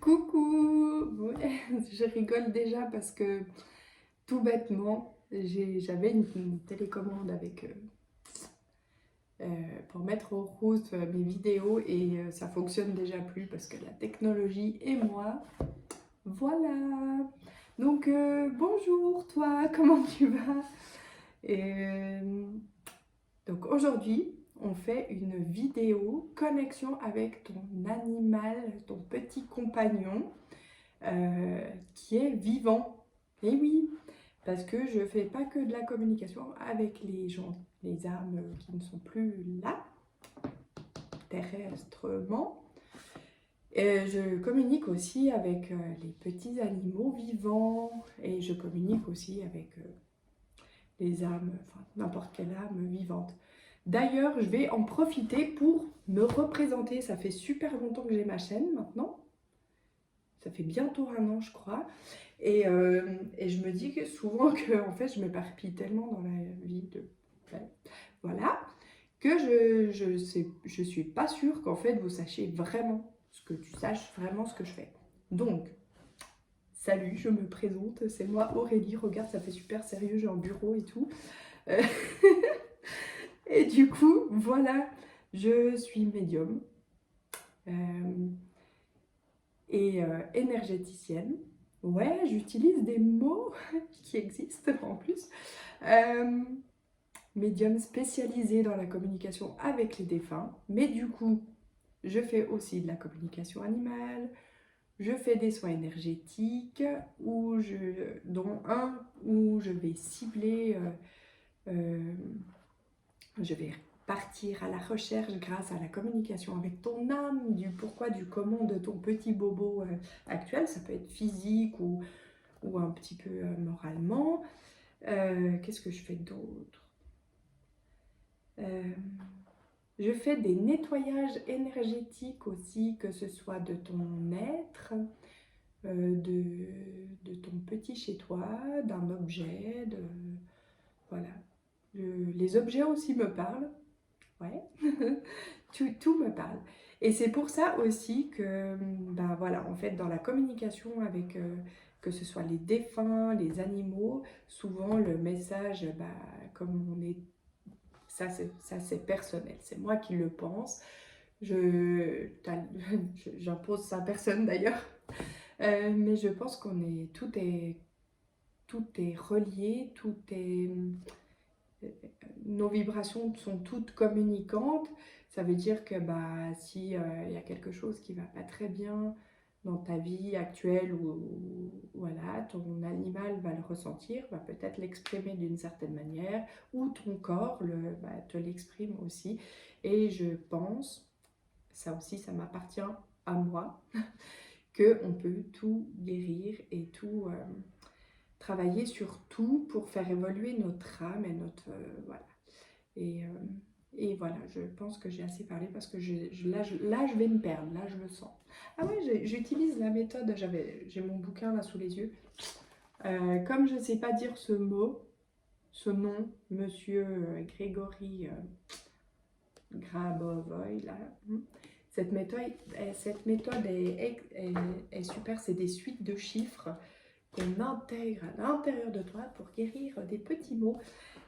Coucou! Ouais, je rigole déjà parce que tout bêtement, j'avais une télécommande avec pour mettre en route mes vidéos et ça fonctionne déjà plus parce que la technologie et moi, voilà. Donc bonjour toi, comment tu vas? Et donc aujourd'hui, on fait une vidéo connexion avec ton animal, ton petit compagnon. Qui est vivant. Et oui, parce que je fais pas que de la communication avec les gens, les âmes qui ne sont plus là, terrestrement. Et je communique aussi avec les petits animaux vivants et je communique aussi avec les âmes, enfin n'importe quelle âme vivante. D'ailleurs, je vais en profiter pour me représenter. Ça fait super longtemps que j'ai ma chaîne maintenant. Ça fait bientôt un an, je crois. Et je me dis que souvent que en fait, je m'éparpille tellement dans la vie de... ouais, voilà, que je suis pas sûre qu'en fait, vous sachiez vraiment ce que tu saches vraiment ce que je fais. Donc, salut, je me présente, c'est moi Aurélie. Regarde, ça fait super sérieux, j'ai un bureau et tout. Euh, et du coup, voilà, je suis médium énergéticienne. Ouais, j'utilise des mots qui existent en plus. Euh, Médium spécialisé dans la communication avec les défunts. Mais du coup, je fais aussi de la communication animale. Je fais des soins énergétiques, dont un où je vais cibler, je vais partir à la recherche grâce à la communication avec ton âme, du pourquoi, du comment de ton petit bobo actuel. Ça peut être physique ou un petit peu moralement. Qu'est-ce que je fais d'autre? Je fais des nettoyages énergétiques aussi, que ce soit de ton être, de ton petit chez toi, d'un objet, voilà. Les objets aussi me parlent, ouais, tout me parle. Et c'est pour ça aussi que, ben voilà, en fait, dans la communication avec, que ce soit les défunts, les animaux, souvent le message, bah, comme on est ça c'est personnel, c'est moi qui le pense. J'impose ça à personne d'ailleurs. Mais je pense tout est relié, nos vibrations sont toutes communicantes. Ça veut dire que bah, si y a quelque chose qui va pas très bien dans ta vie actuelle ou voilà, ton animal va le ressentir, va peut-être l'exprimer d'une certaine manière, ou ton corps te l'exprime aussi. Et je pense, ça aussi, ça m'appartient à moi, qu'on peut tout guérir et tout travailler sur tout pour faire évoluer notre âme et notre... voilà. Et, euh, et voilà, je pense que j'ai assez parlé parce que là, je vais me perdre, là, je le sens. Ah ouais, j'utilise la méthode, j'ai mon bouquin là sous les yeux. Comme je ne sais pas dire ce mot, ce nom, monsieur Grégory Grabovoy, là, cette méthode est super, c'est des suites de chiffres qu'on intègre à l'intérieur de toi pour guérir des petits mots.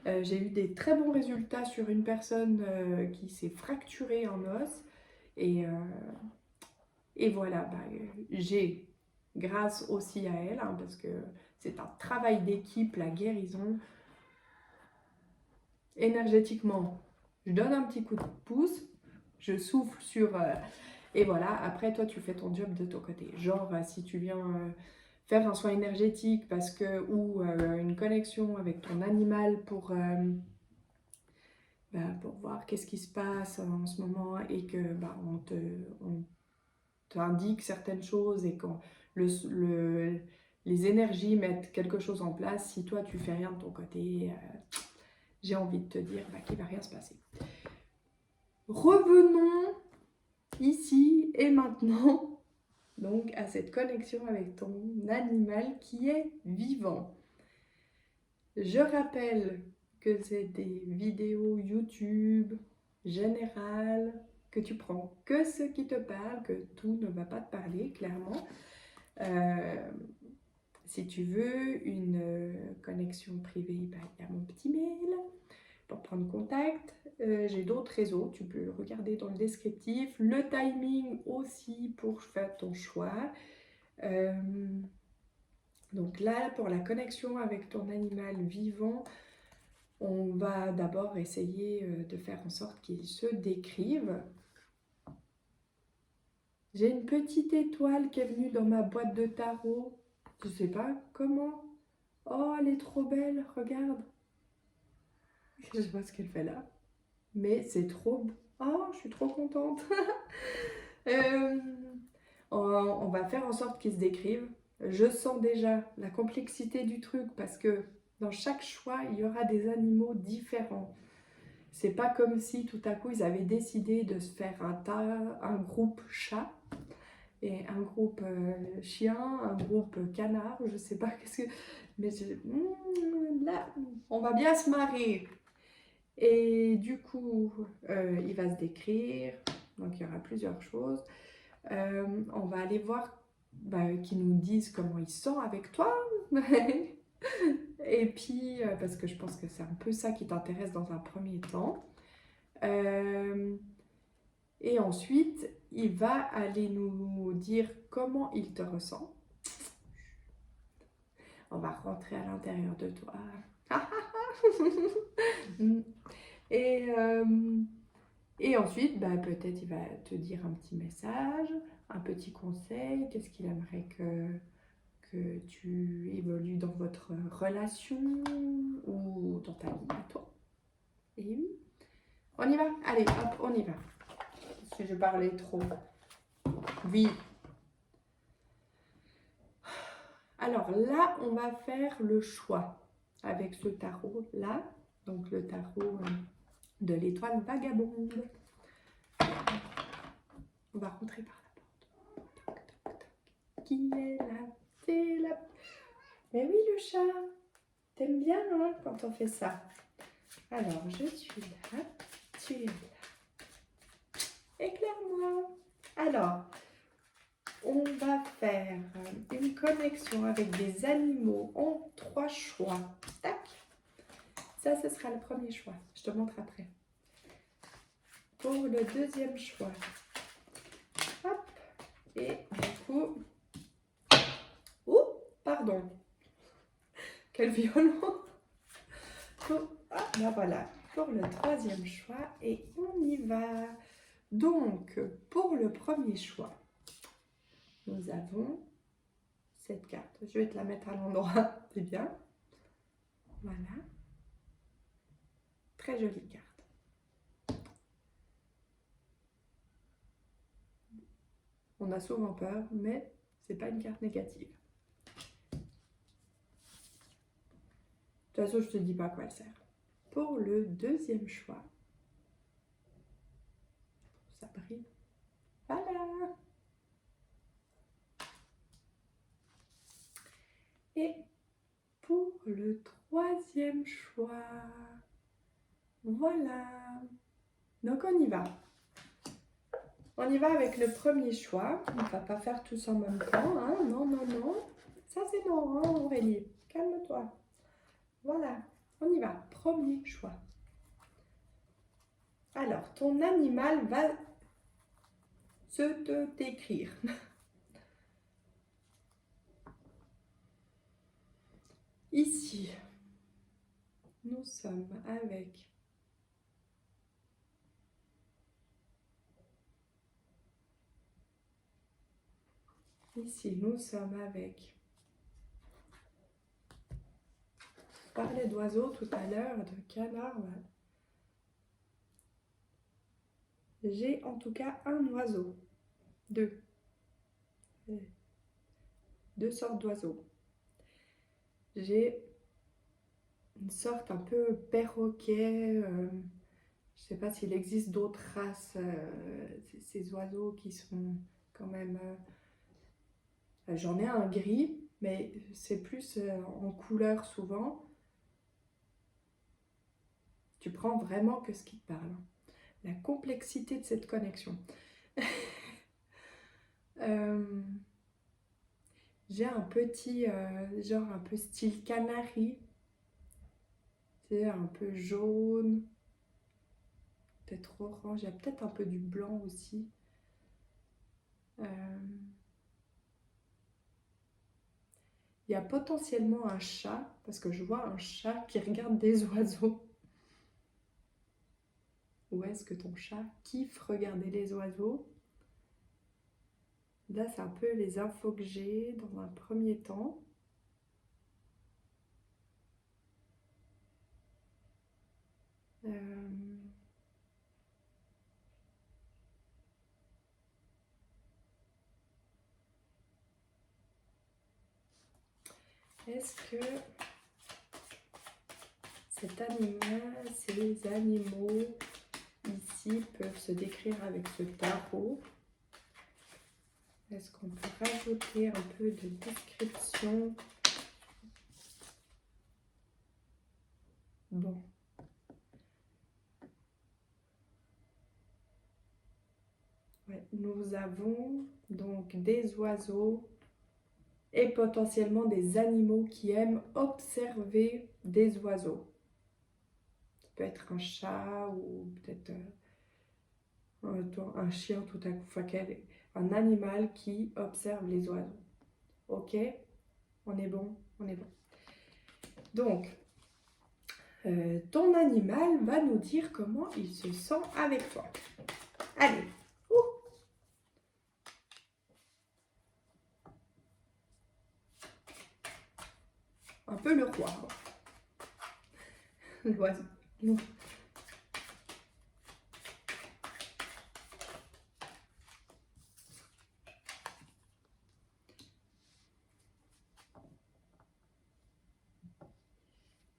J'ai eu des très bons résultats sur une personne qui s'est fracturée en os. Et, euh, et voilà, bah, j'ai, grâce aussi à elle, hein, parce que c'est un travail d'équipe, la guérison, énergétiquement, je donne un petit coup de pouce, je souffle sur... et voilà, après toi tu fais ton job de ton côté. Genre si tu viens faire un soin énergétique parce que, ou une connexion avec ton animal pour voir qu'est-ce qui se passe en ce moment et que on t'indique certaines choses et quand les énergies mettent quelque chose en place, si toi tu fais rien de ton côté, j'ai envie de te dire qu'il va rien se passer. Revenons ici et maintenant donc à cette connexion avec ton animal qui est vivant. Je rappelle que c'est des vidéos YouTube générales, que tu prends que ce qui te parle, que tout ne va pas te parler, clairement. Si tu veux une connexion privée, bah, il y a mon petit mail pour prendre contact. J'ai d'autres réseaux, tu peux regarder dans le descriptif. Le timing aussi pour faire ton choix. Donc là, pour la connexion avec ton animal vivant, on va d'abord essayer de faire en sorte qu'il se décrive. J'ai une petite étoile qui est venue dans ma boîte de tarot. Je sais pas comment. Oh, elle est trop belle, regarde. Je sais pas ce qu'elle fait là. Mais c'est trop beau. Oh, je suis trop contente. Euh, on va faire en sorte qu'ils se décrivent. Je sens déjà la complexité du truc parce que dans chaque choix, il y aura des animaux différents. C'est pas comme si tout à coup ils avaient décidé de se faire un groupe chat et un groupe chien, un groupe canard, je sais pas qu'est-ce que. Mais là, on va bien se marrer. Et du coup, il va se décrire, donc il y aura plusieurs choses. On va aller voir qu'ils nous disent comment ils se sentent avec toi. Et puis, parce que je pense que c'est un peu ça qui t'intéresse dans un premier temps. Et ensuite, il va aller nous dire comment il te ressent. On va rentrer à l'intérieur de toi. Et ensuite, peut-être il va te dire un petit message, un petit conseil, qu'est-ce qu'il aimerait que tu évolues dans votre relation ou dans ta vie à toi. Et oui, on y va. Allez, hop, on y va. Si je parlais trop. Oui. Alors là, on va faire le choix avec ce tarot-là. Donc le tarot de l'étoile vagabonde. On va rentrer par la porte. Qui est là? C'est là. Mais oui, le chat. T'aimes bien, hein, quand on fait ça. Alors, je suis là. Tu es là. Éclaire-moi. Alors, on va faire une connexion avec des animaux en 3 choix. Tac. Ça, ce sera le premier choix. Je te montre après. Pour le deuxième choix. Hop. Et du coup... Ouh, pardon. Quel violon. Ah, voilà. Pour le troisième choix. Et on y va. Donc, pour le premier choix, nous avons cette carte. Je vais te la mettre à l'endroit, c'est bien. Voilà. Très jolie carte. On a souvent peur, mais c'est pas une carte négative. De toute façon, je te dis pas à quoi elle sert. Pour le deuxième choix, ça brille. Voilà. Et pour le troisième choix, voilà. Donc on y va. On y va avec le premier choix. On ne va pas faire tous en même temps. Hein. Non, non, non. Ça c'est non, hein, Aurélie. Calme-toi. Voilà. On y va. Premier choix. Alors, ton animal va se te décrire. Ici, nous sommes avec je parlais d'oiseaux tout à l'heure, de canards. J'ai en tout cas un oiseau. Deux sortes d'oiseaux. J'ai une sorte un peu perroquet. Je ne sais pas s'il existe d'autres races. Ces oiseaux qui sont quand même... j'en ai un gris, mais c'est plus en couleur souvent. Tu prends vraiment que ce qui te parle. la complexité de cette connexion. Euh, j'ai un petit, genre un peu style canari, c'est un peu jaune, peut-être orange, il y a peut-être un peu du blanc aussi. Euh, il y a potentiellement un chat, parce que je vois un chat qui regarde des oiseaux. Où est-ce que ton chat kiffe regarder les oiseaux? Là, c'est un peu les infos que j'ai dans un premier temps. Est-ce que cet animal, ces animaux ici peuvent se décrire avec ce tarot? Est-ce qu'on peut rajouter un peu de description? Bon. Ouais, nous avons donc des oiseaux et potentiellement des animaux qui aiment observer des oiseaux. Ça peut être un chat ou peut-être un chien tout à coup, enfin, un animal qui observe les oiseaux. Ok, on est bon, on est bon. Donc, ton animal va nous dire comment il se sent avec toi. Allez, un peu le roi, l'oiseau.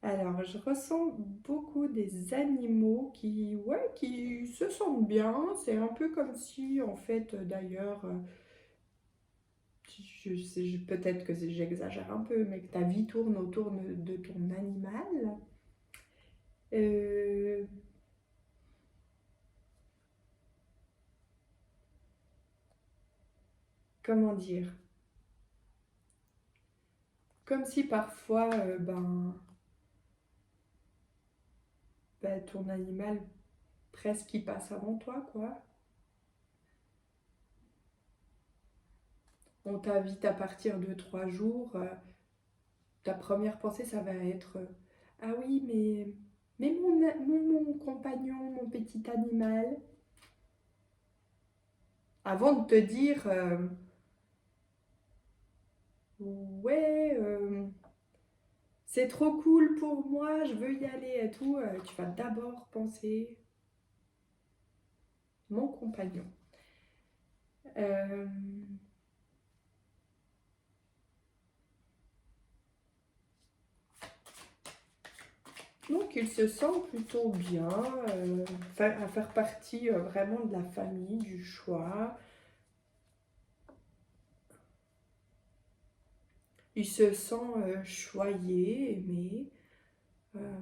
Alors, je ressens beaucoup des animaux qui se sentent bien. C'est un peu comme si, en fait, d'ailleurs, peut-être que j'exagère un peu, mais que ta vie tourne autour de ton animal. Euh, comment dire? Comme si parfois, ton animal presque il passe avant toi, quoi. On t'invite à partir de 3 jours. Ta première pensée, ça va être ah oui, mais mon compagnon, mon petit animal. Avant de te dire ouais, c'est trop cool pour moi, je veux y aller et tout, tu vas d'abord penser mon compagnon. Euh, donc il se sent plutôt bien à faire partie vraiment de la famille, du choix. Il se sent choyé, aimé. Euh,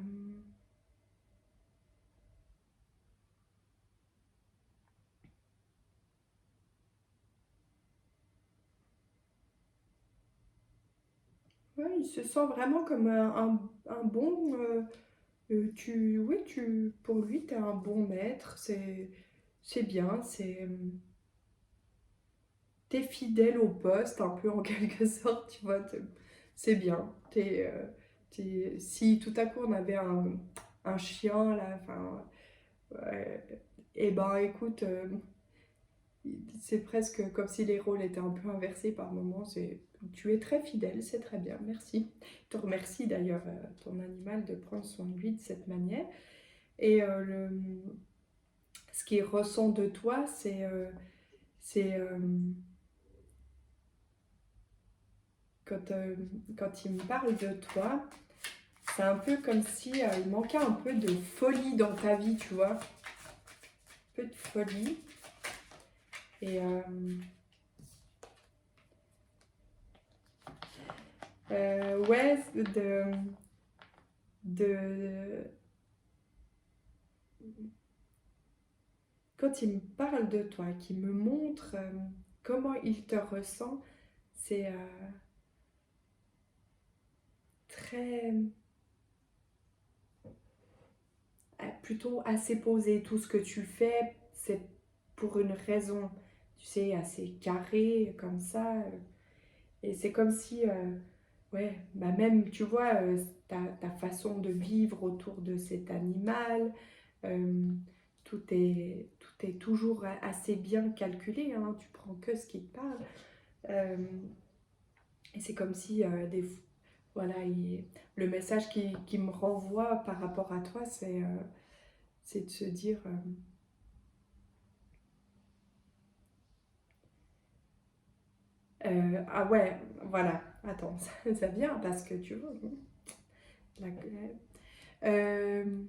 ouais, il se sent vraiment comme un bon. Oui, pour lui, tu es un bon maître. C'est bien. T'es fidèle au poste, un peu en quelque sorte. Tu vois, c'est bien. Si tout à coup on avait un chien là, enfin, ouais, et ben écoute. C'est presque comme si les rôles étaient un peu inversés par moments. Tu es très fidèle, c'est très bien, merci. Je te remercie d'ailleurs ton animal de prendre soin de lui de cette manière. Et ce qu'il ressent de toi, c'est quand, euh, quand il me parle de toi, c'est un peu comme si il manquait un peu de folie dans ta vie, tu vois. Un peu de folie. Et ouais, de quand il me parle de toi, qu'il me montre comment il te ressent, c'est très, plutôt assez posé. Tout ce que tu fais, c'est pour une raison, tu sais, assez carrée, comme ça. Et c'est comme si, ouais, bah même, tu vois, ta façon de vivre autour de cet animal, euh, tout est toujours assez bien calculé, hein, tu prends que ce qui te parle. Euh, et c'est comme si, voilà, le message qui me renvoie par rapport à toi, c'est de se dire, ah ouais, voilà, attends, ça vient parce que tu vois, la, euh,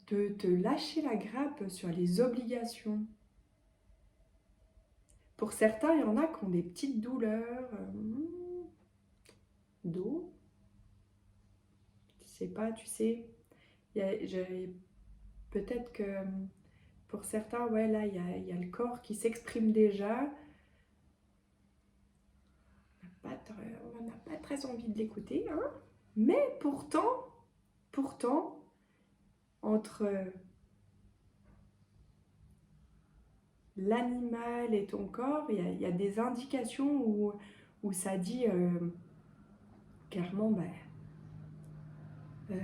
de te lâcher la grappe sur les obligations. Pour certains, il y en a qui ont des petites douleurs dos. Je sais pas, tu sais. Peut-être que pour certains, ouais, là, il y a le corps qui s'exprime déjà. On n'a pas très envie de l'écouter, hein. Mais pourtant, entre l'animal et ton corps, il y a des indications où ça dit clairement, bah, euh,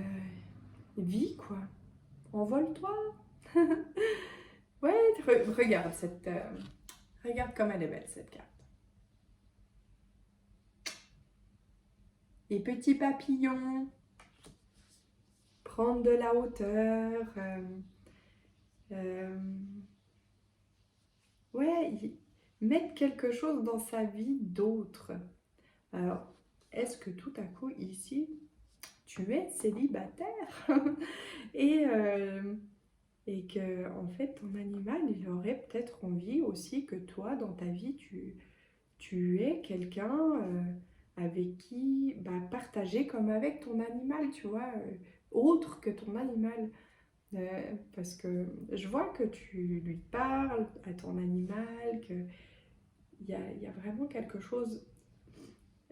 vis quoi, envole-toi. Ouais, regarde regarde comme elle est belle cette carte. Les petits papillons, prendre de la hauteur, euh, ouais, mettre quelque chose dans sa vie d'autre. Alors, est-ce que tout à coup ici, tu es célibataire et, et que en fait ton animal, il aurait peut-être envie aussi que toi, dans ta vie, tu es quelqu'un avec qui bah, partager comme avec ton animal, tu vois, autre que ton animal. Parce que je vois que tu lui parles à ton animal, qu'il y a vraiment quelque chose,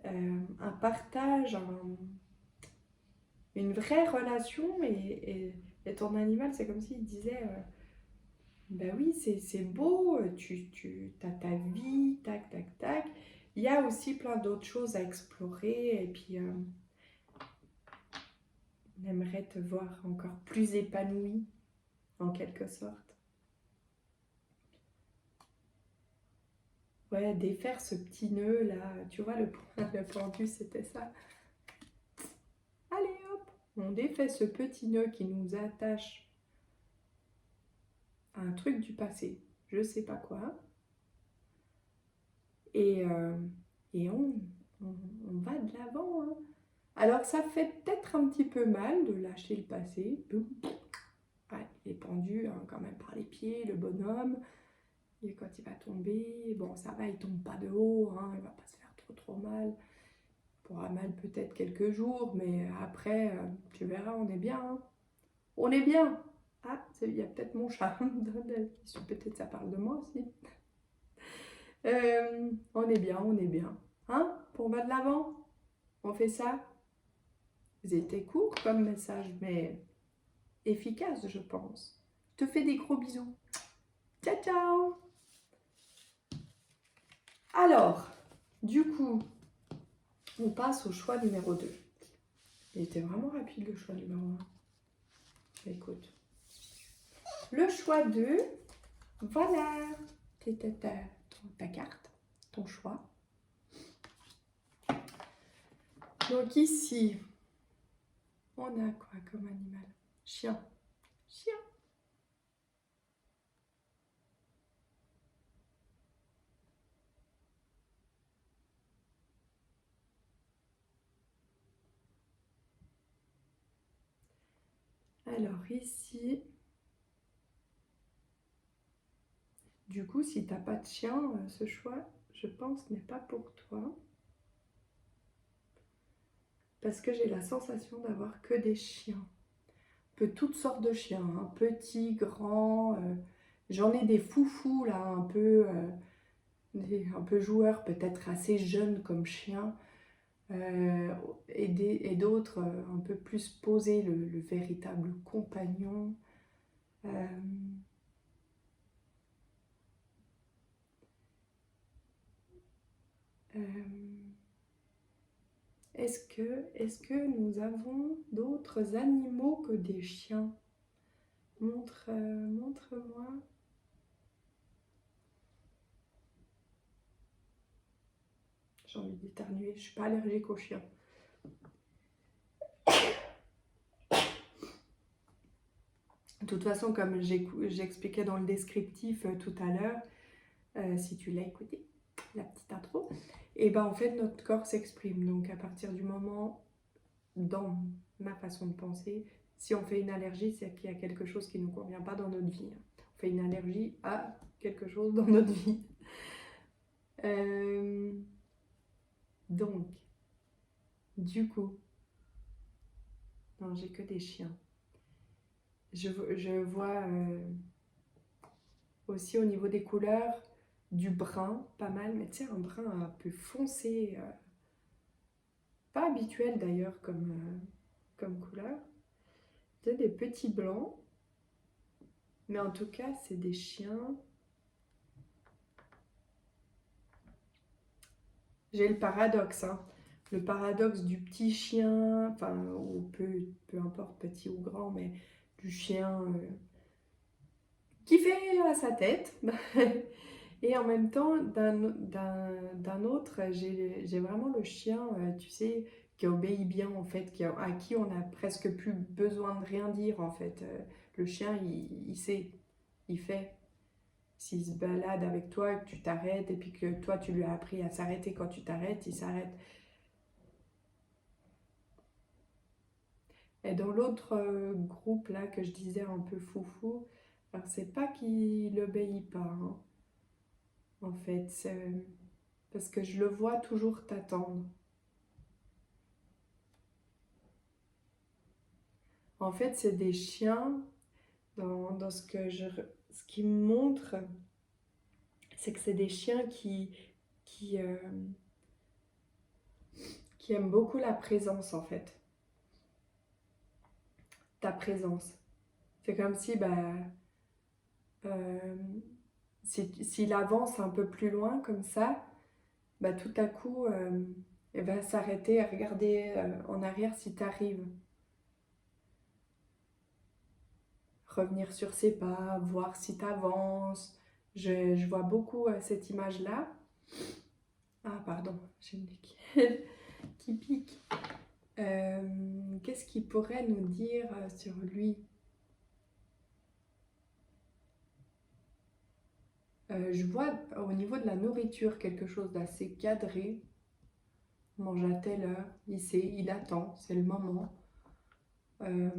un partage, une vraie relation. Et ton animal, c'est comme s'il disait, ben oui, c'est beau, tu as ta vie, tac, tac, tac. Il y a aussi plein d'autres choses à explorer. Et puis, on aimerait te voir encore plus épanoui, en quelque sorte. Ouais, défaire ce petit nœud là, tu vois, le pendu, c'était ça. Allez hop, on défait ce petit nœud qui nous attache à un truc du passé, je sais pas quoi, et, euh, et on va de l'avant, hein. Alors ça fait peut-être un petit peu mal de lâcher le passé. Boum. Ouais, il est pendu hein, quand même par les pieds, le bonhomme. Et quand il va tomber, bon ça va, il tombe pas de haut, hein, il va pas se faire trop mal. Il pourra mal peut-être quelques jours, mais après, tu verras, on est bien, hein. On est bien. Ah, il y a peut-être mon chat. Peut-être ça parle de moi aussi. On est bien, on est bien. Hein? Pour va de l'avant, on fait ça. Vous étiez court comme message, mais efficace, je pense. Je te fais des gros bisous. Ciao, ciao! Alors, du coup, on passe au choix numéro 2. Il était vraiment rapide le choix numéro 1. Écoute. Le choix 2, voilà. Ta carte, ton choix. Donc ici, on a quoi comme animal? Chien. Chien. Alors ici, du coup, si tu n'as pas de chien, ce choix, je pense, n'est pas pour toi. Parce que j'ai la sensation d'avoir que des chiens. Toutes sortes de chiens, hein, petits, grands, J'en ai des foufous là, un peu joueurs, peut-être assez jeunes comme chiens, euh, et d'autres un peu plus posés, le véritable compagnon. Euh, euh, est-ce que nous avons d'autres animaux que des chiens? Montre-moi. J'ai envie d'éternuer, je suis pas allergique aux chiens. De toute façon, comme j'expliquais dans le descriptif tout à l'heure, si tu l'as écouté, la petite intro, et ben en fait notre corps s'exprime. Donc à partir du moment, dans ma façon de penser, si on fait une allergie, c'est qu'il y a quelque chose qui ne nous convient pas dans notre vie. On fait une allergie à quelque chose dans notre vie. Euh, donc, du coup, non, j'ai que des chiens. Je vois aussi au niveau des couleurs du brun, pas mal, mais tu sais, un brun un peu foncé, pas habituel d'ailleurs comme couleur. Tu sais, des petits blancs, mais en tout cas, c'est des chiens. J'ai le paradoxe, hein. Le paradoxe du petit chien, enfin, ou peu importe, petit ou grand, mais du chien qui fait à sa tête. Et en même temps, d'un autre, j'ai vraiment le chien, tu sais, qui obéit bien, en fait, à qui on n'a presque plus besoin de rien dire, en fait. Le chien, il sait, il fait. S'il se balade avec toi, que tu t'arrêtes, et puis que toi, tu lui as appris à s'arrêter quand tu t'arrêtes, il s'arrête. Et dans l'autre groupe, là, que je disais un peu foufou, alors c'est pas qu'il obéit pas, hein, en fait. Parce que je le vois toujours t'attendre. En fait, c'est des chiens, dans ce qui me montre, c'est que c'est des chiens qui, euh, qui aiment beaucoup la présence, en fait. Ta présence. C'est comme si, bah, euh, s'il avance un peu plus loin, comme ça, bah, tout à coup, il va s'arrêter et regarder en arrière si tu arrives. Revenir sur ses pas, voir si tu avances. Je vois beaucoup cette image-là. Ah, pardon, j'ai une nez qui pique. Qu'est-ce qu'il pourrait nous dire sur lui? Je vois au niveau de la nourriture quelque chose d'assez cadré. On mange à telle heure, il sait, il attend, c'est le moment. Euh,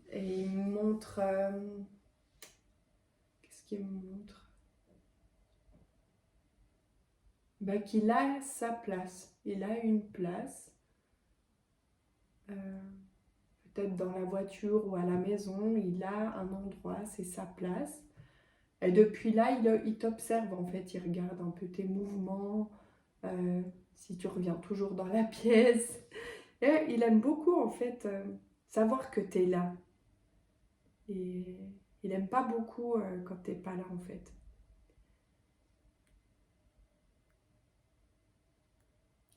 et il me montre... qu'est-ce qu'il me montre? Bah, qu'il a sa place. Il a une place. Euh, Peut-être dans la voiture ou à la maison, il a un endroit, c'est sa place. Et depuis là, il t'observe en fait, il regarde un peu tes mouvements, euh, si tu reviens toujours dans la pièce. Et il aime beaucoup en fait savoir que tu es là. Et il aime pas beaucoup quand t'es pas là en fait.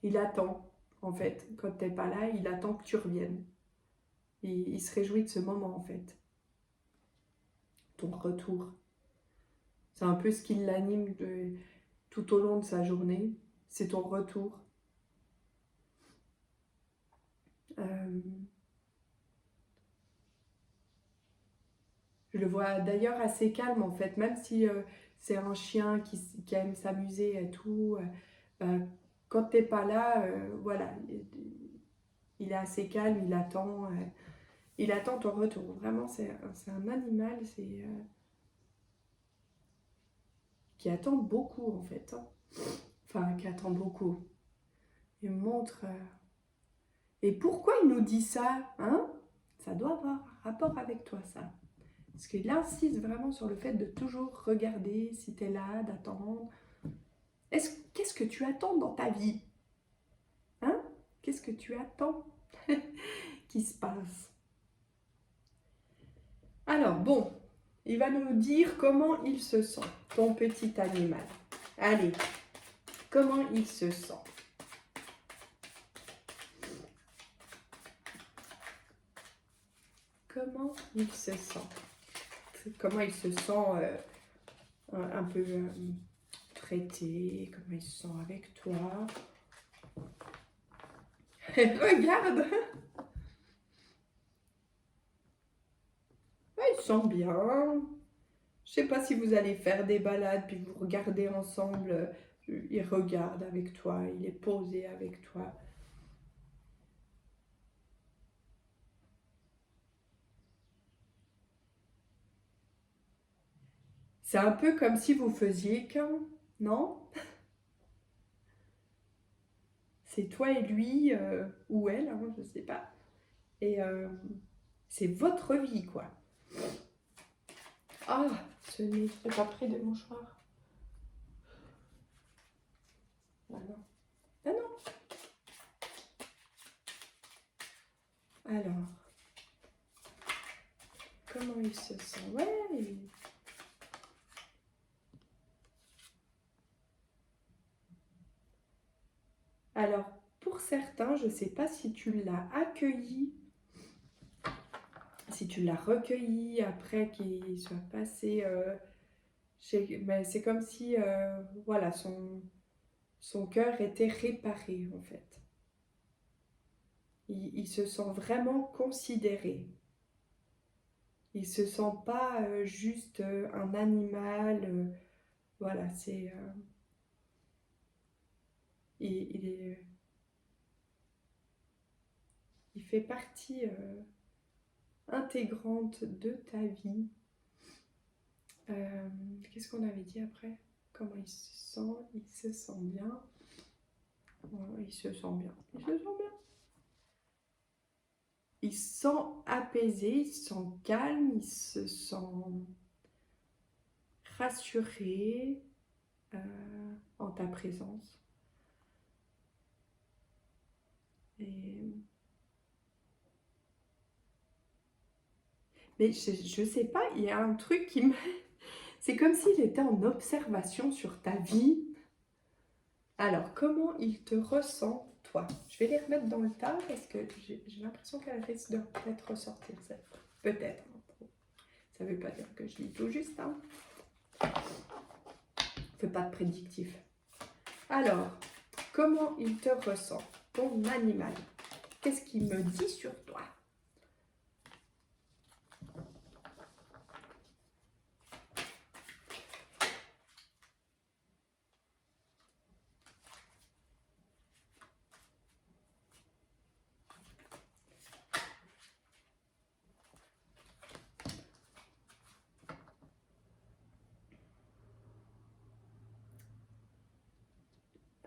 Il attend en fait, quand t'es pas là, il attend que tu reviennes. Il se réjouit de ce moment en fait, ton retour. C'est un peu ce qui l'anime tout au long de sa journée, c'est ton retour. Euh, je le vois d'ailleurs assez calme en fait, même si c'est un chien qui aime s'amuser et tout. Bah, quand t'es pas là, voilà, il est assez calme, il attend ton retour. Vraiment, c'est un animal qui attend beaucoup en fait, hein. Enfin, qui attend beaucoup. Il montre, Et pourquoi il nous dit ça, hein? Ça doit avoir un rapport avec toi, ça. Parce qu'il insiste vraiment sur le fait de toujours regarder si tu es là, d'attendre. Qu'est-ce que tu attends dans ta vie? Hein? Qu'est-ce que tu attends qui se passe? Alors, bon, il va nous dire comment il se sent, ton petit animal. Allez, comment il se sent? Comment il se sent? Comment il se sent un peu traité? Comment il se sent avec toi? Regarde! Ouais, il se sent bien. Je sais pas si vous allez faire des balades, puis vous regardez ensemble. Il regarde avec toi, il est posé avec toi. C'est un peu comme si vous faisiez qu'un, non? C'est toi et lui, ou elle, hein, je sais pas. Et c'est votre vie, quoi. Ah, ce nez, j'ai pas pris de mouchoir. Ah non. Ah non. Alors, comment il se sent? Ouais. Alors, pour certains, je sais pas si tu l'as accueilli, si tu l'as recueilli après qu'il soit passé. Mais c'est comme si, voilà, son cœur était réparé, en fait. Il se sent vraiment considéré. Il se sent pas juste un animal. Voilà, il il fait partie intégrante de ta vie. Qu'est-ce qu'on avait dit après? Comment il se sent? Il se sent bien. Ouais, il se sent bien. Il se sent bien. Il se sent apaisé, il se sent calme, il se sent rassuré en ta présence. Et... Mais je sais pas, il y a un truc qui me... C'est comme s'il était en observation sur ta vie. Alors, comment il te ressent, toi? Je vais les remettre dans le tas parce que j'ai l'impression qu'elle risque de peut-être ressortir cette fois. Peut-être. Ça ne veut pas dire que je lis tout juste. Hein. Fais pas de prédictif. Alors, comment il te ressent, ton animal? Qu'est-ce qu'il me dit sur toi?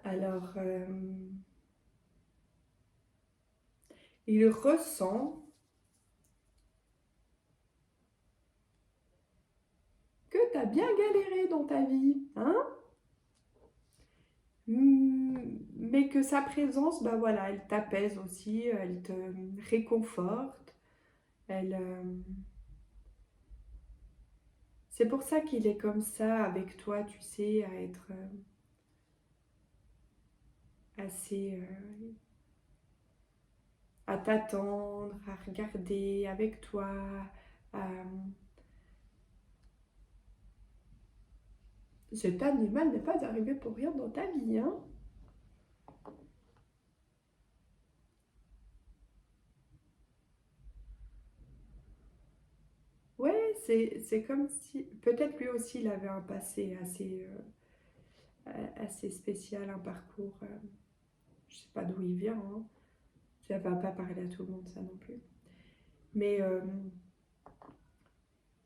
Alors, il ressent que tu as bien galéré dans ta vie, hein? Mais que sa présence, bah voilà, elle t'apaise aussi, elle te réconforte. Elle, c'est pour ça qu'il est comme ça avec toi, tu sais, à être assez... à t'attendre, à regarder avec toi, à... Cet animal n'est pas arrivé pour rien dans ta vie, hein? Ouais, c'est comme si... Peut-être lui aussi, il avait un passé assez spécial, un parcours... je sais pas d'où il vient, hein. Ça va pas parler à tout le monde, ça non plus. Mais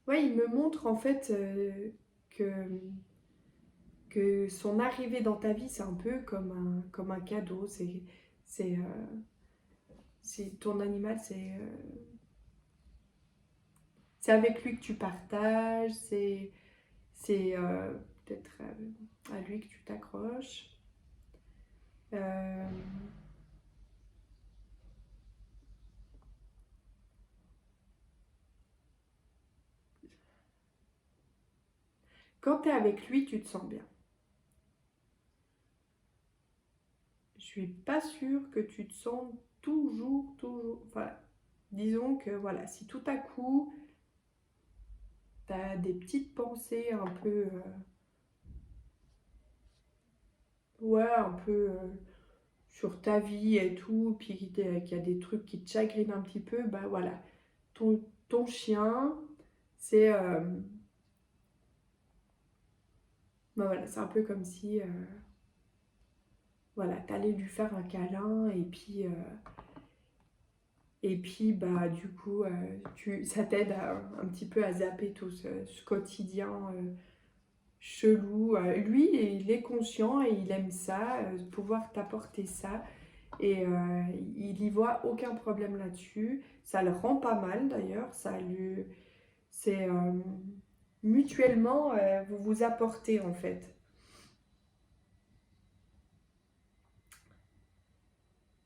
ouais, il me montre en fait que son arrivée dans ta vie, c'est un peu comme un cadeau. C'est ton animal, c'est avec lui que tu partages, c'est peut-être à lui que tu t'accroches. Euh, Quand tu es avec lui, tu te sens bien. Je suis pas sûre que tu te sens toujours. Enfin, disons que voilà, si tout à coup, tu as des petites pensées un peu, ouais, un peu sur ta vie et tout, puis qu'il y a des trucs qui te chagrinent un petit peu, bah voilà, ton chien, c'est bah voilà, c'est un peu comme si voilà, t'allais lui faire un câlin et puis bah du coup ça t'aide un petit peu à zapper tout ce quotidien chelou. Lui, il est conscient et il aime ça, pouvoir t'apporter ça. Et il y voit aucun problème là-dessus. Ça le rend pas mal d'ailleurs. C'est mutuellement, vous vous apportez en fait.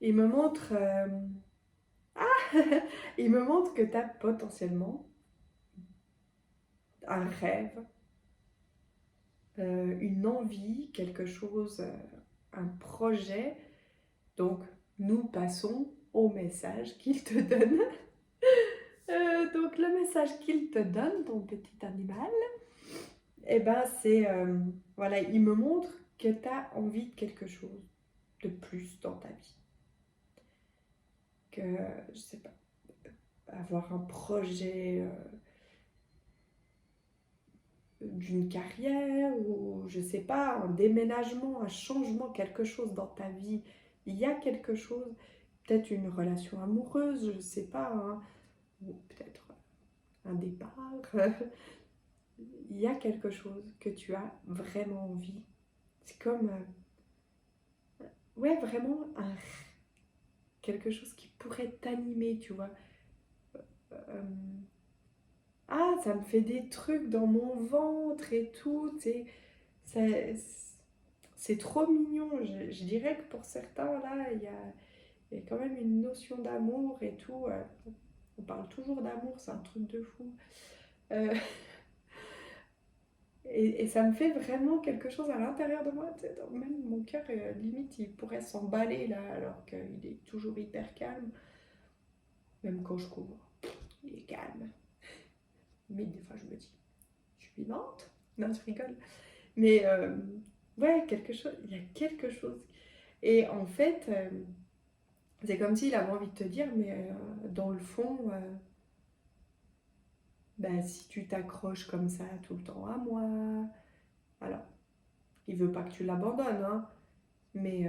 Il me montre, il me montre que tu as potentiellement un rêve, une envie, quelque chose, un projet. Donc, nous passons au message qu'il te donne. Donc, le message qu'il te donne, ton petit animal, eh ben, c'est, voilà, il me montre que tu as envie de quelque chose de plus dans ta vie. Que, je sais pas, avoir un projet d'une carrière ou, je sais pas, un déménagement, un changement, quelque chose dans ta vie. Il y a quelque chose, peut-être une relation amoureuse, je sais pas, hein, ou peut-être un départ. Il y a quelque chose que tu as vraiment envie. C'est comme, ouais, vraiment quelque chose qui pourrait t'animer, tu vois. Euh, ah, ça me fait des trucs dans mon ventre et tout, tu sais. C'est c'est trop mignon. Je dirais que pour certains, là, il y a quand même une notion d'amour et tout. On parle toujours d'amour, c'est un truc de fou. Euh, et ça me fait vraiment quelque chose à l'intérieur de moi. Tu sais, même mon cœur, limite, il pourrait s'emballer là, alors qu'il est toujours hyper calme. Même quand je cours, il est calme. Mais des fois, je me dis, je suis vivante. Non, je rigole. Mais ouais, quelque chose, il y a quelque chose. Et en fait, c'est comme s'il avait envie de te dire, mais dans le fond, bah, si tu t'accroches comme ça tout le temps à moi, alors, il veut pas que tu l'abandonnes, hein, mais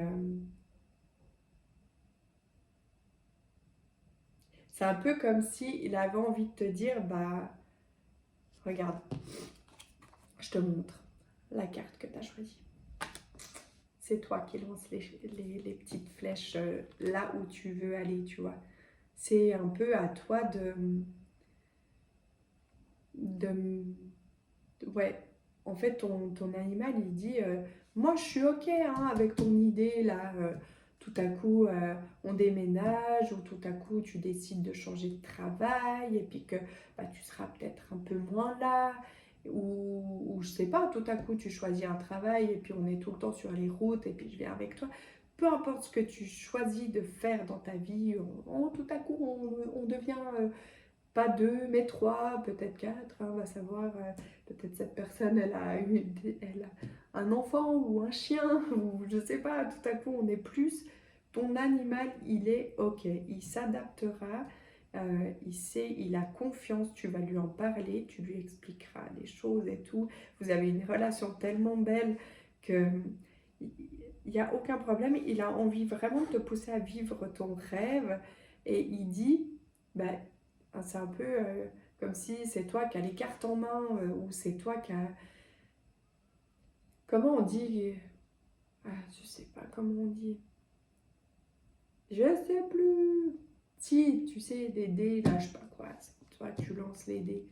c'est un peu comme s'il avait envie de te dire, bah, regarde, je te montre la carte que tu as choisie. C'est toi qui lances les petites flèches là où tu veux aller, tu vois. C'est un peu à toi de ouais, en fait, ton animal, il dit moi, je suis OK hein, avec ton idée, là. Tout à coup, on déménage, ou tout à coup, tu décides de changer de travail, et puis que bah, tu seras peut-être un peu moins là. Ou je sais pas, tout à coup, tu choisis un travail, et puis on est tout le temps sur les routes, et puis je viens avec toi. Peu importe ce que tu choisis de faire dans ta vie, tout à coup, on devient pas deux, mais trois, peut-être quatre, hein, on va savoir. Peut-être cette personne, elle a un enfant ou un chien, ou je sais pas, tout à coup on est plus. Ton animal, il est OK, il s'adaptera, il sait, il a confiance, tu vas lui en parler, tu lui expliqueras les choses et tout. Vous avez une relation tellement belle que il n'y a aucun problème. Il a envie vraiment de te pousser à vivre ton rêve et il dit, ben, c'est un peu comme si c'est toi qui as les cartes en main ou c'est toi qui as... Comment on dit? Ah, je sais pas comment on dit. Je sais plus. Si, tu sais, des dés, là, je sais pas quoi, toi, tu lances les dés.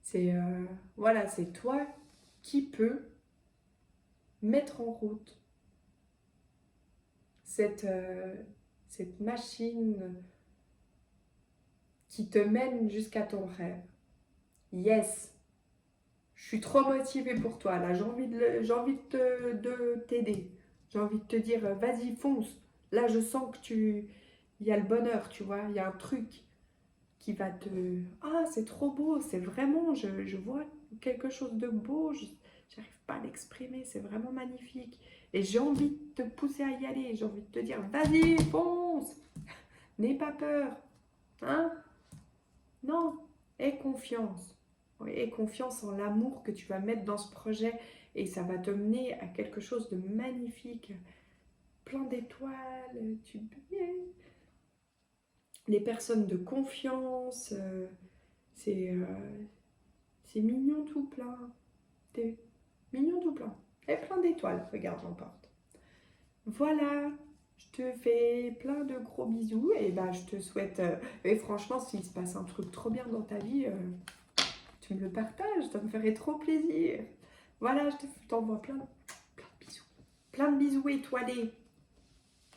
C'est, voilà, c'est toi qui peux mettre en route cette, cette machine qui te mène jusqu'à ton rêve. Yes, je suis trop motivée pour toi, là, j'ai envie de t'aider. J'ai envie de te dire, vas-y, fonce. Là, je sens que il y a le bonheur, tu vois, il y a un truc qui va te... Ah, c'est trop beau, c'est vraiment, je vois quelque chose de beau, j'arrive pas à l'exprimer, c'est vraiment magnifique. Et j'ai envie de te pousser à y aller, j'ai envie de te dire, vas-y, fonce, n'aie pas peur, hein? Non, aie confiance. Oui, aie confiance en l'amour que tu vas mettre dans ce projet et ça va te mener à quelque chose de magnifique, plein d'étoiles, des personnes de confiance, c'est c'est mignon tout plein. C'est mignon tout plein. Et plein d'étoiles, regarde, j'en porte. Voilà, je te fais plein de gros bisous et ben je te souhaite. Et franchement, s'il se passe un truc trop bien dans ta vie, tu me le partages, ça me ferait trop plaisir. Voilà, je t'envoie plein de bisous. Plein de bisous étoilés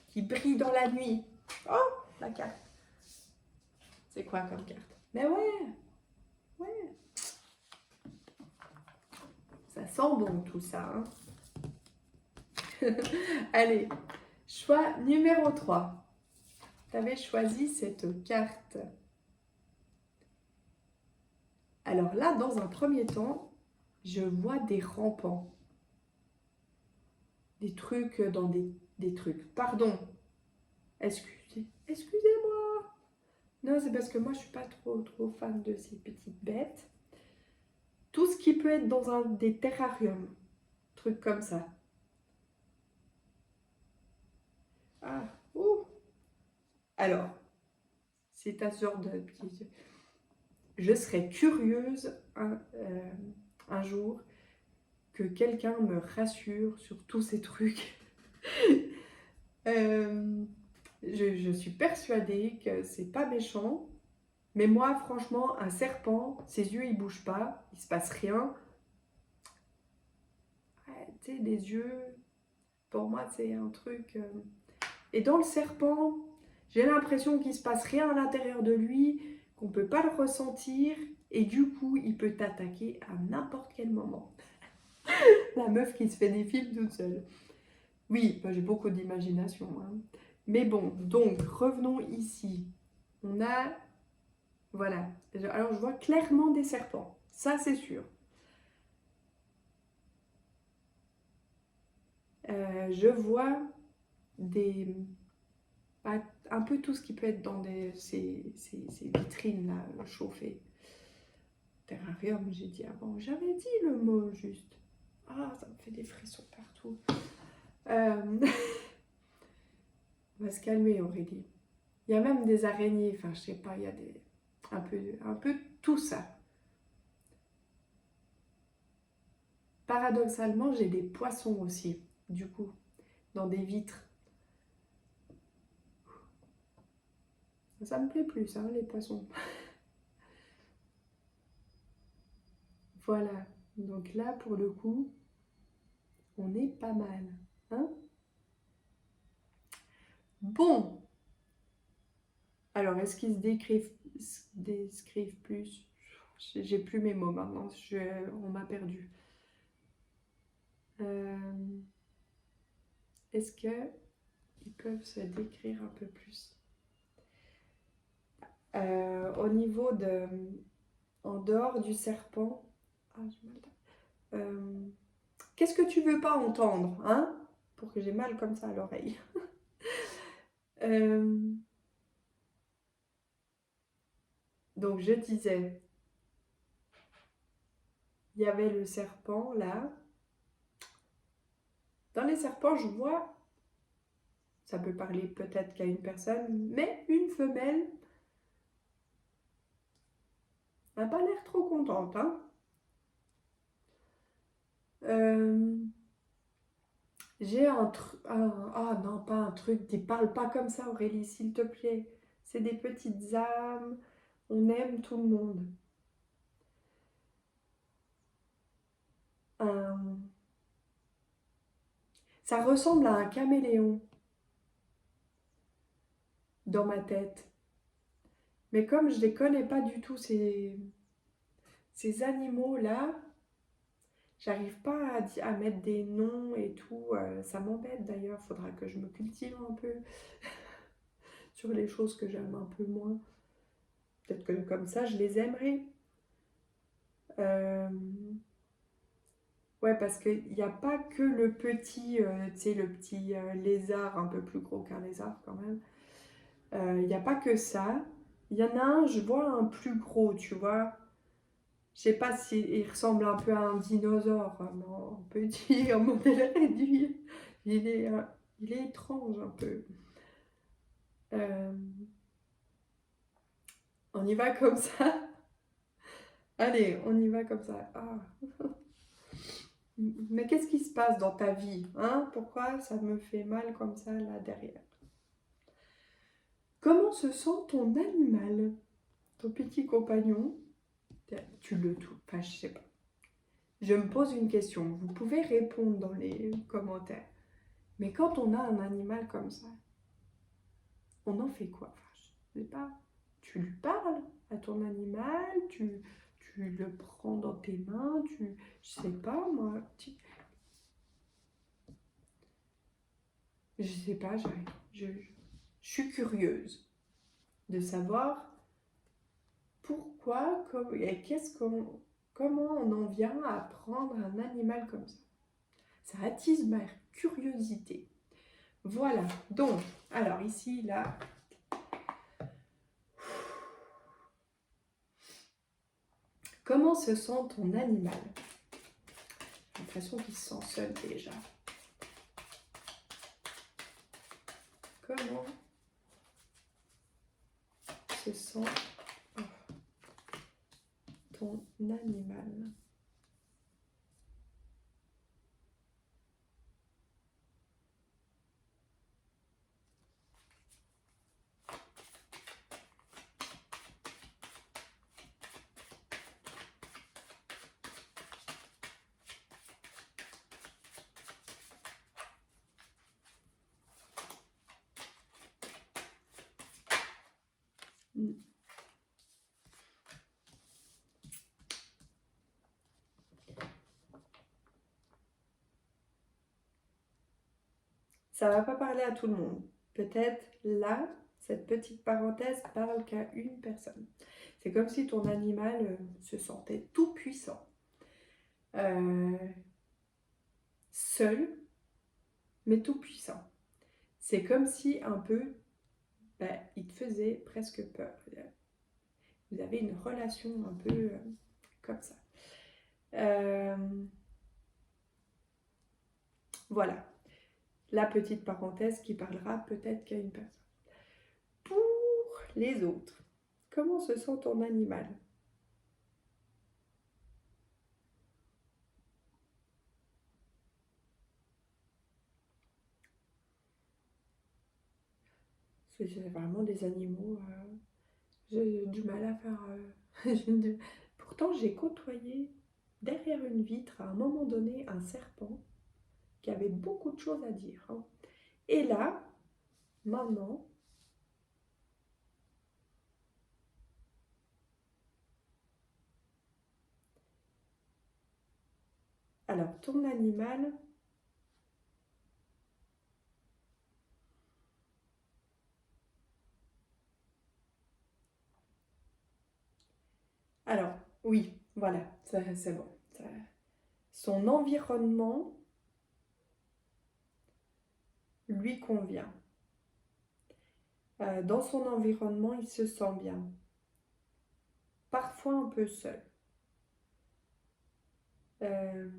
qui brillent dans la nuit. Oh, la carte. C'est quoi comme carte? Mais ouais, ouais. Ça sent bon tout ça. Hein. Allez, choix numéro 3. Tu avais choisi cette carte. Alors là, dans un premier temps, je vois des rampants. Des trucs dans des trucs. Pardon. Excusez-moi. Non, c'est parce que moi, je suis pas trop fan de ces petites bêtes. Tout ce qui peut être dans des terrariums. Trucs comme ça. Ah, ouh. Alors, c'est un genre de petit... Je serais curieuse un jour que quelqu'un me rassure sur tous ces trucs. Je suis persuadée que c'est pas méchant, mais moi, franchement, un serpent, ses yeux ils bougent pas, il se passe rien. Ouais, tu sais, les yeux, pour moi, c'est un truc. Et dans le serpent, j'ai l'impression qu'il se passe rien à l'intérieur de lui, qu'on peut pas le ressentir, et du coup, il peut t'attaquer à n'importe quel moment. La meuf qui se fait des films toute seule. Oui, bah, j'ai beaucoup d'imagination. Hein. Mais bon, donc revenons ici. On a, voilà. Alors je vois clairement des serpents, ça c'est sûr. Je vois des, bah, un peu tout ce qui peut être dans ces vitrines là chauffées. Terrarium, j'ai dit avant. J'avais dit le mot juste. Ah, ça me fait des frissons partout. On va se calmer, Aurélie. Il y a même des araignées, enfin, je sais pas, il y a un peu tout ça. Paradoxalement, j'ai des poissons aussi, du coup, dans des vitres. Ça me plaît plus, hein, les poissons. Voilà. Donc là, pour le coup, on est pas mal. Hein? Bon. Alors, est-ce qu'ils se décrivent plus? J'ai plus mes mots maintenant. On m'a perdu. Est-ce qu'ils peuvent se décrire un peu plus? Au niveau de... En dehors du serpent... Ah, j'ai mal. Qu'est-ce que tu veux pas entendre, hein? Pour que j'ai mal comme ça à l'oreille. Euh, donc je disais, il y avait le serpent là. Dans les serpents, je vois, ça peut parler peut-être qu'à une personne, mais une femelle n'a pas l'air trop contente, hein? Euh, j'ai un truc. Ah non, pas un truc. Dis, parle pas comme ça, Aurélie, s'il te plaît. c'est des petites âmes, on aime tout le monde. Ça ressemble à un caméléon dans ma tête. Mais comme je les connais pas du tout, ces animaux-là, j'arrive pas à mettre des noms et tout. Ça m'embête d'ailleurs, faudra que je me cultive un peu sur les choses que j'aime un peu moins. Peut-être que comme ça, je les aimerais. Euh, Ouais, parce qu'il n'y a pas que le petit, tu sais, le petit lézard, un peu plus gros qu'un lézard quand même. Il n'y a pas que ça. Il y en a un, je vois un plus gros, tu vois. Je sais pas s'il ressemble un peu à un dinosaure, non, un petit, en modèle réduit. Il est étrange un peu. Euh, on y va comme ça. Allez, on y va comme ça. Ah. Mais qu'est-ce qui se passe dans ta vie, hein? Pourquoi ça me fait mal comme ça là derrière? Comment se sent ton animal, ton petit compagnon? Tu le tout, enfin je sais pas. Je me pose une question. Vous pouvez répondre dans les commentaires. Mais quand on a un animal comme ça, on en fait quoi? Enfin, je sais pas. Tu lui parles à ton animal, tu le prends dans tes mains, je sais pas moi. Je sais pas, je suis curieuse de savoir pourquoi, et comment on en vient à prendre un animal comme ça. Ça attise ma curiosité. Voilà, donc, alors ici, là, comment se sent ton animal? J'ai l'impression qu'il se sent seul déjà. Comment se sent ton animal? Ça va pas parler à tout le monde. Peut-être là, cette petite parenthèse parle qu'à une personne. C'est comme si ton animal se sentait tout puissant, seul, mais tout puissant. C'est comme si un peu, il te faisait presque peur. Vous avez une relation un peu comme ça. Euh, voilà, la petite parenthèse qui parlera peut-être qu'à une personne. Pour les autres, comment se sent ton animal? C'est vraiment des animaux. J'ai du mal à faire. Pourtant, j'ai côtoyé derrière une vitre à un moment donné un serpent qui avait beaucoup de choses à dire, hein. Et là, maintenant, alors ton animal, alors oui, voilà, c'est bon. Son environnement lui convient. Dans son environnement, il se sent bien. Parfois un peu seul. Euh,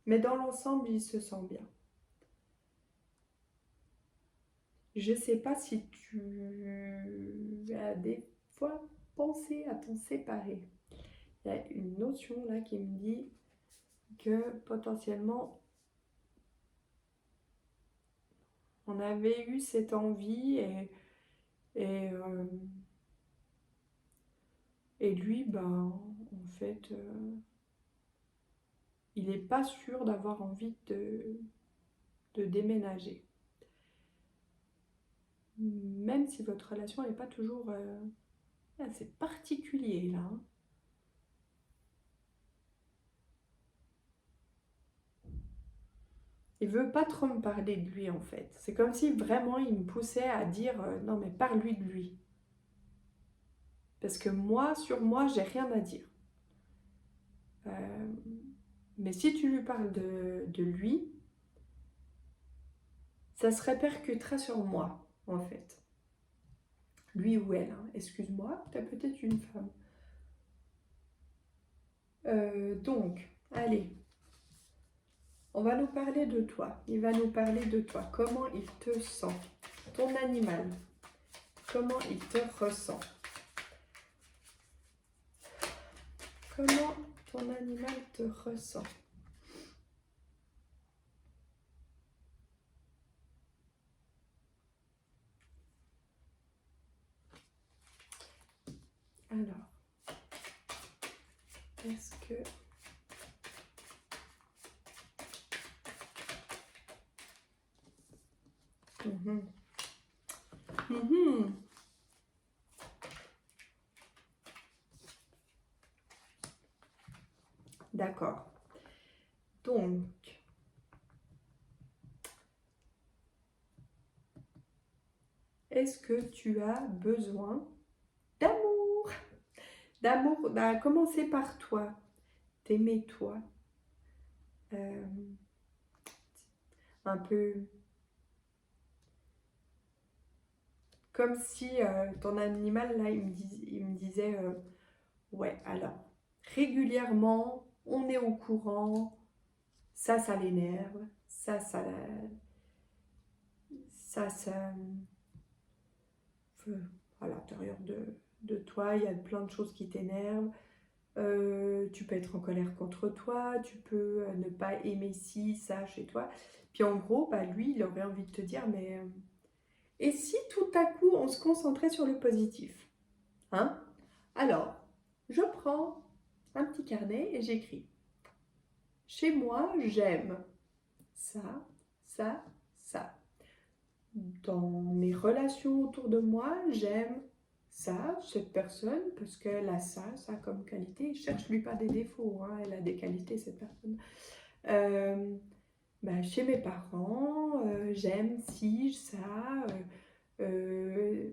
mais dans l'ensemble, il se sent bien. Je ne sais pas si tu as des fois pensé à t'en séparer. Il y a une notion là qui me dit que potentiellement On avait eu cette envie et, et lui, ben, en fait, il n'est pas sûr d'avoir envie de déménager. Même si votre relation n'est pas toujours assez particulier là. Hein. Il veut pas trop me parler de lui en fait. C'est comme si vraiment il me poussait à dire non mais parle-lui de lui. Parce que moi, sur moi, j'ai rien à dire. Euh, mais si tu lui parles de lui, ça se répercutera sur moi en fait. Lui ou elle, hein. Excuse-moi, t'as peut-être une femme. Donc, allez, on va nous parler de toi. Il va nous parler de toi. Comment il te sent? Ton animal. Comment il te ressent? Comment ton animal te ressent? Alors, est-ce que... Mhm. Mhm. D'accord. Donc, est-ce que tu as besoin d'amour? D'amour, bah, commencer par toi. T'aimer toi. Euh, un peu comme si ton animal, là, il me disait, ouais, alors, régulièrement, on est au courant, ça l'énerve, ça, à l'intérieur de toi, il y a plein de choses qui t'énervent. Tu peux être en colère contre toi, tu peux ne pas aimer ci, ça chez toi. Puis en gros, bah, lui, il aurait envie de te dire, mais et si tout à coup on se concentrait sur le positif, hein? Alors, je prends un petit carnet et j'écris. Chez moi, j'aime ça, ça, ça. Dans mes relations autour de moi, j'aime ça, cette personne, parce qu'elle a ça comme qualité. Cherche-lui pas des défauts, hein, elle a des qualités, cette personne. Euh, bah, chez mes parents, j'aime ci, ça. Euh,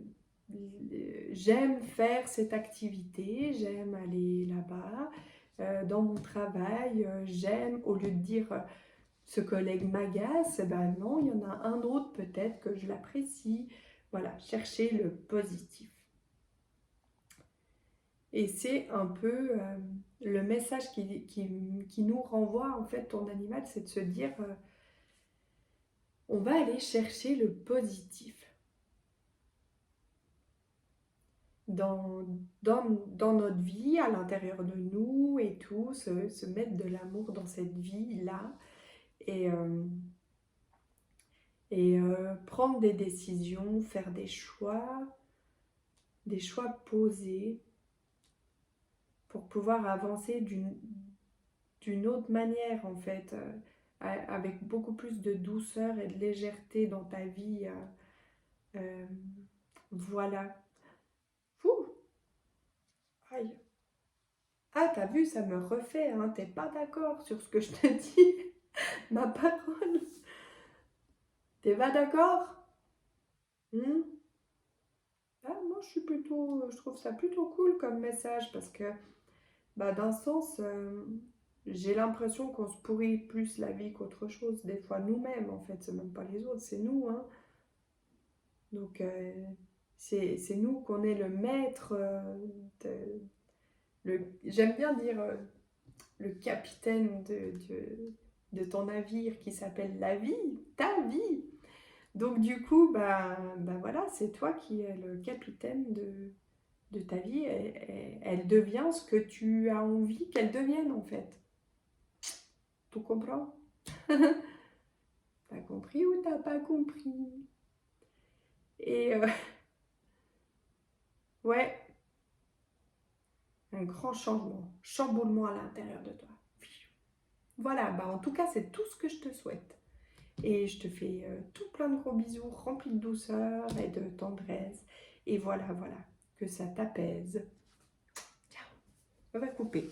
j'aime faire cette activité, j'aime aller là-bas. Dans mon travail, j'aime, au lieu de dire ce collègue m'agace, eh ben non, il y en a un autre peut-être que je l'apprécie. Voilà, chercher le positif. Et c'est un peu le message qui nous renvoie, en fait, ton animal, c'est de se dire, on va aller chercher le positif. Dans, dans notre vie, à l'intérieur de nous et tout, se mettre de l'amour dans cette vie-là et, prendre des décisions, faire des choix posés pour pouvoir avancer d'une autre manière en fait, avec beaucoup plus de douceur et de légèreté dans ta vie. Euh, voilà. Fou, aïe. Ah, t'as vu, ça me refait, hein. T'es pas d'accord sur ce que je te dis, ma parole. T'es pas d'accord? Hmm. Ah, moi, je trouve ça plutôt cool comme message parce que, bah, d'un sens, j'ai l'impression qu'on se pourrit plus la vie qu'autre chose. Des fois, nous-mêmes, en fait, c'est même pas les autres, c'est nous, hein. Donc, c'est nous qu'on est le maître, j'aime bien dire le capitaine de ton navire qui s'appelle la vie, ta vie. Donc du coup, bah voilà, c'est toi qui es le capitaine de ta vie et elle devient ce que tu as envie qu'elle devienne en fait. Tu comprends? T'as compris ou t'as pas compris? Et ouais, un grand changement, chamboulement à l'intérieur de toi. Voilà, bah en tout cas, c'est tout ce que je te souhaite. Et je te fais tout plein de gros bisous remplis de douceur et de tendresse. Et voilà, voilà, que ça t'apaise. Ciao, on va couper.